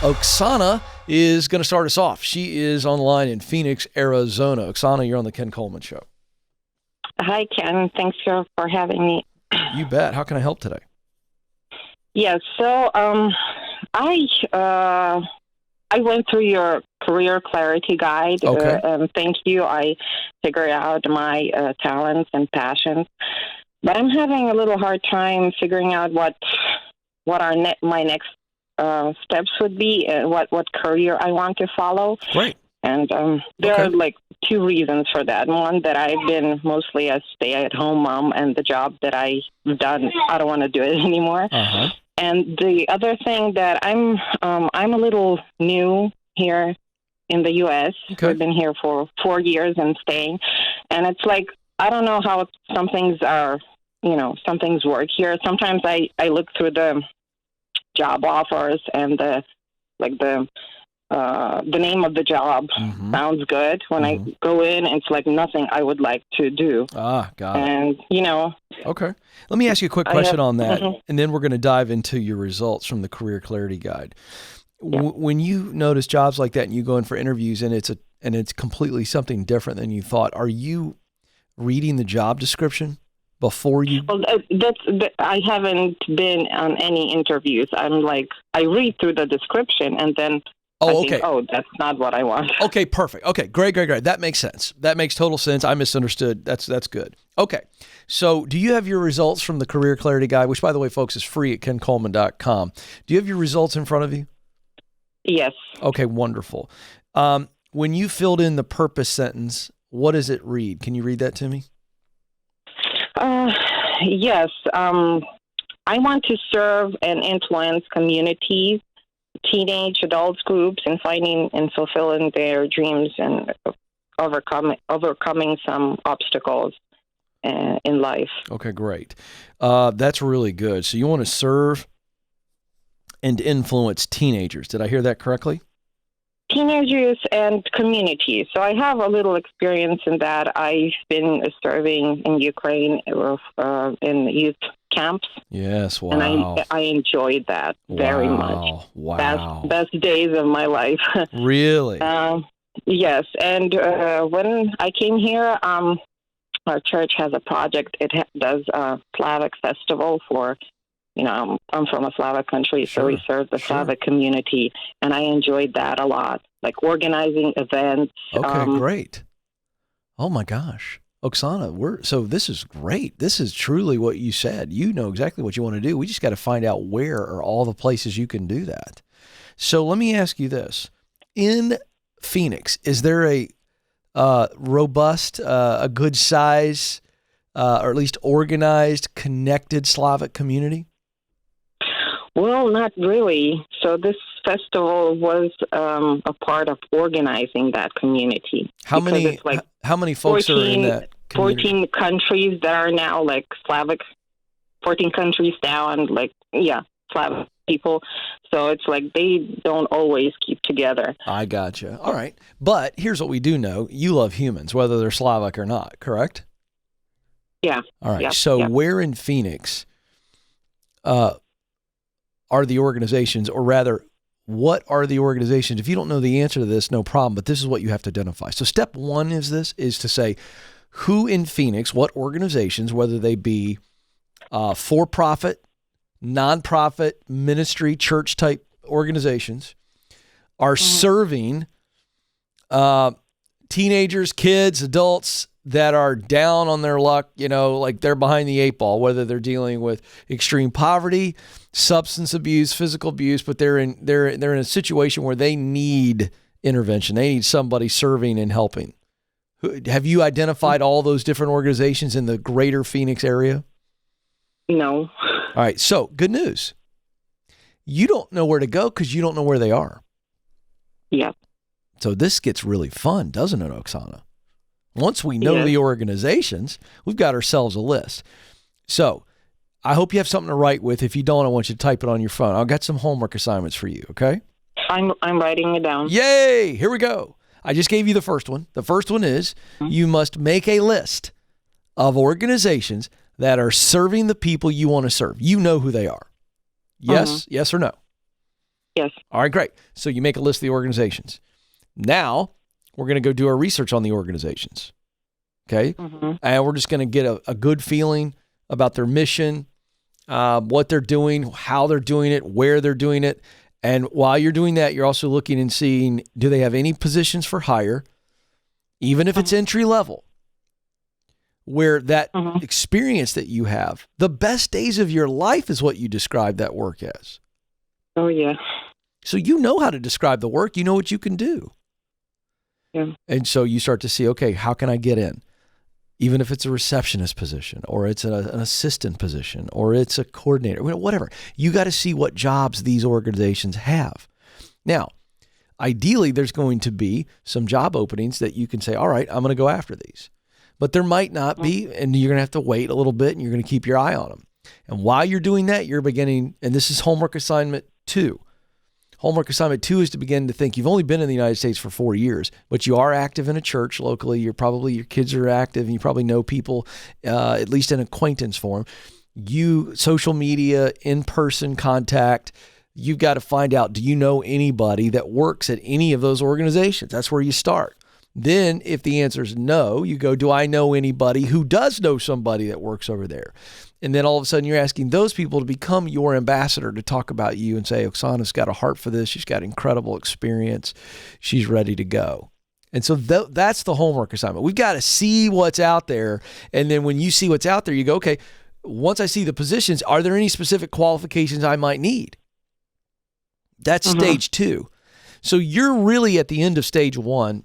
Oksana is going to start us off. She is online in Phoenix, Arizona. Oksana, you're on the Ken Coleman Show. Hi, Ken. Thanks for having me. You bet. How can I help today? Yes. So I went through your career clarity guide. Okay. And thank you. I figured out my talents and passions, but I'm having a little hard time figuring out what my next steps would be and what career I want to follow. Great. And there are like two reasons for that. One, that I've been mostly a stay-at-home mom, and the job that I've done, I don't want to do it anymore. Uh-huh. And the other thing that I'm a little new here in the U.S. Okay. I've been here for 4 years and staying, and it's like I don't know how some things work here. Sometimes I look through the job offers and the name of the job sounds good. When I go in, it's like nothing I would like to do. Ah, got it. And, Okay. Let me ask you a quick question on that, and then we're going to dive into your results from the Career Clarity Guide. Yeah. When you notice jobs like that and you go in for interviews and it's completely something different than you thought, are you reading the job description before you? Well, I haven't been on any interviews. I'm like, I read through the description and then I think, that's not what I want. Okay, perfect. Okay, great. That makes sense. That makes total sense. I misunderstood. That's good. Okay, so do you have your results from the Career Clarity Guide, which, by the way, folks, is free at kencoleman.com. Do you have your results in front of you? Yes. Okay, wonderful. When you filled in the purpose sentence, what does it read? Can you read that to me? Yes. I want to serve and influence communities, teenage adults groups, in finding and fulfilling their dreams and overcoming some obstacles in life. Okay, great. That's really good. So you want to serve and influence teenagers. Did I hear that correctly? Teenagers and communities. So I have a little experience in that. I've been serving in Ukraine in youth camps. Yes, wow. And I enjoyed that very much. Wow. Best days of my life. Really? Yes. And when I came here, our church has a project. It does a Slavic festival for, I'm from a Slavic country, so we serve the Slavic community, and I enjoyed that a lot, like organizing events. Okay, great. Oh my gosh. Oksana, so this is great. This is truly what you said. You know exactly what you want to do. We just got to find out where are all the places you can do that. So let me ask you this. In Phoenix, is there a robust, a good size, or at least organized, connected Slavic community? Well, not really. So this festival was a part of organizing that community. How many folks 14, are in that community? 14 countries that are now like Slavic, 14 countries now, and Slavic people. So it's like they don't always keep together. I gotcha. All right. But here's what we do know. You love humans, whether they're Slavic or not, correct? Yeah. All right. Yeah. Where in Phoenix are the organizations, or rather, what are the organizations? If you don't know the answer to this, no problem, but this is what you have to identify. So step one is to say who in Phoenix, what organizations, whether they be for-profit, nonprofit, ministry, church-type organizations, are serving teenagers, kids, adults that are down on their luck, like they're behind the eight ball, whether they're dealing with extreme poverty, substance abuse, physical abuse, but they're in a situation where they need intervention. They need somebody serving and helping. Have you identified all those different organizations in the greater Phoenix area? No. All right. So good news. You don't know where to go because you don't know where they are. Yeah. So this gets really fun, doesn't it, Oksana? Once we know the organizations, we've got ourselves a list. So I hope you have something to write with. If you don't, I want you to type it on your phone. I've got some homework assignments for you, okay? I'm writing it down. Yay! Here we go. I just gave you the first one. The first one is you must make a list of organizations that are serving the people you want to serve. You know who they are. Yes? Yes or no? Yes. All right, great. So you make a list of the organizations. Now we're going to go do our research on the organizations. Okay. Mm-hmm. And we're just going to get a good feeling about their mission, what they're doing, how they're doing it, where they're doing it. And while you're doing that, you're also looking and seeing, do they have any positions for hire, even if it's entry level, where that experience that you have, the best days of your life is what you describe that work as. Oh, yeah. So you know how to describe the work. You know what you can do. Yeah. And so you start to see, okay, how can I get in? Even if it's a receptionist position or it's an assistant position or it's a coordinator, whatever. You got to see what jobs these organizations have. Now, ideally, there's going to be some job openings that you can say, all right, I'm going to go after these. But there might not be, and you're going to have to wait a little bit and you're going to keep your eye on them. And while you're doing that, you're beginning, and this is homework assignment 2. Homework assignment 2 is to begin to think you've only been in the United States for 4 years, but you are active in a church locally. Your kids are active and you probably know people, at least in acquaintance form. Social media, in-person contact, you've got to find out, do you know anybody that works at any of those organizations? That's where you start. Then if the answer is no, you go, do I know anybody who does know somebody that works over there? And then all of a sudden you're asking those people to become your ambassador to talk about you and say, Oksana's got a heart for this. She's got incredible experience. She's ready to go. And so that's the homework assignment. We've got to see what's out there. And then when you see what's out there, you go, okay, once I see the positions, are there any specific qualifications I might need? That's stage 2. So you're really at the end of stage 1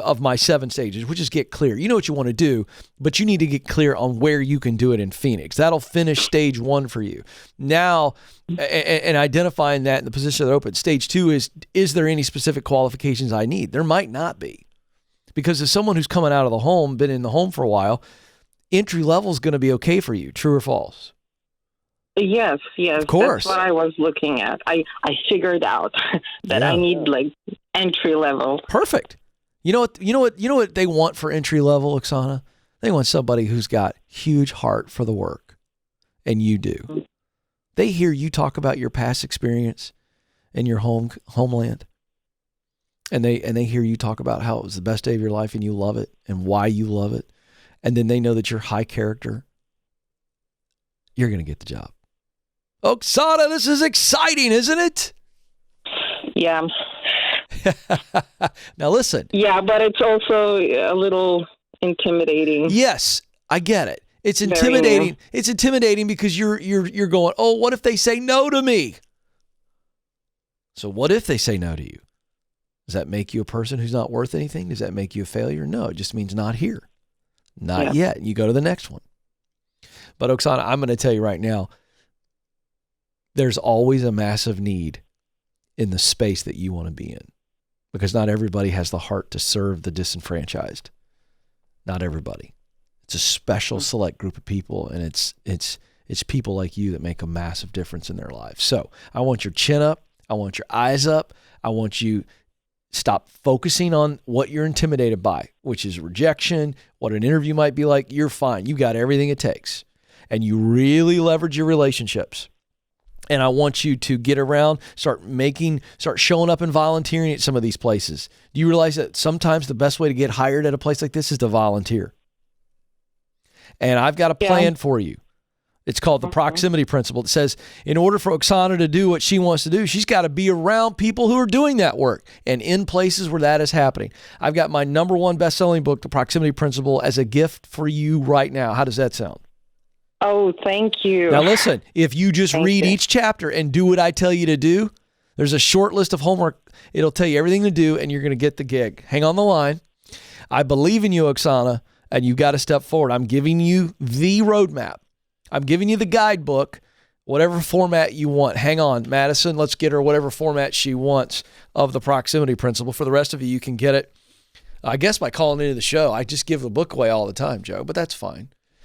of my 7 stages, which is get clear. You know what you want to do, but you need to get clear on where you can do it in Phoenix. That'll finish stage 1 for you. Now, and identifying that in the position they're open. Stage 2 is there any specific qualifications I need? There might not be. Because as someone who's coming out of the home, been in the home for a while, entry level is going to be okay for you. True or false? Yes. Of course. That's what I was looking at. I figured out that I need like entry level. Perfect. You know what they want for entry level, Oksana? They want somebody who's got huge heart for the work, and you do. They hear you talk about your past experience in your homeland, and they hear you talk about how it was the best day of your life and you love it and why you love it, and then they know that you're high character. You're going to get the job. Oksana, this is exciting, isn't it? Yeah. Now listen. Yeah, but it's also a little intimidating. Yes, I get it. It's intimidating. It's intimidating because you're going, oh, what if they say no to me? So what if they say no to you? Does that make you a person who's not worth anything? Does that make you a failure? No, it just means not here. Not yet. You go to the next one. But Oksana, I'm going to tell you right now, there's always a massive need in the space that you want to be in. Because not everybody has the heart to serve the disenfranchised. Not everybody. It's a special select group of people, and it's people like you that make a massive difference in their lives. So I want your chin up. I want your eyes up. I want you stop focusing on what you're intimidated by, which is rejection, what an interview might be like. You're fine. You got everything it takes. And you really leverage your relationships. And I want you to get around, start showing up and volunteering at some of these places. Do you realize that sometimes the best way to get hired at a place like this is to volunteer? And I've got a plan for you. It's called the proximity principle. It says, in order for Oksana to do what she wants to do, she's got to be around people who are doing that work and in places where that is happening. I've got my #1 best-selling book, The Proximity Principle, as a gift for you right now. How does that sound? Oh, thank you. Now listen, if you just read each chapter and do what I tell you to do, there's a short list of homework. It'll tell you everything to do, and you're going to get the gig. Hang on the line. I believe in you, Oksana, and you've got to step forward. I'm giving you the roadmap. I'm giving you the guidebook, whatever format you want. Hang on, Madison, let's get her whatever format she wants of the proximity principle. For the rest of you, you can get it, I guess, by calling into the show. I just give the book away all the time, Joe, but that's fine.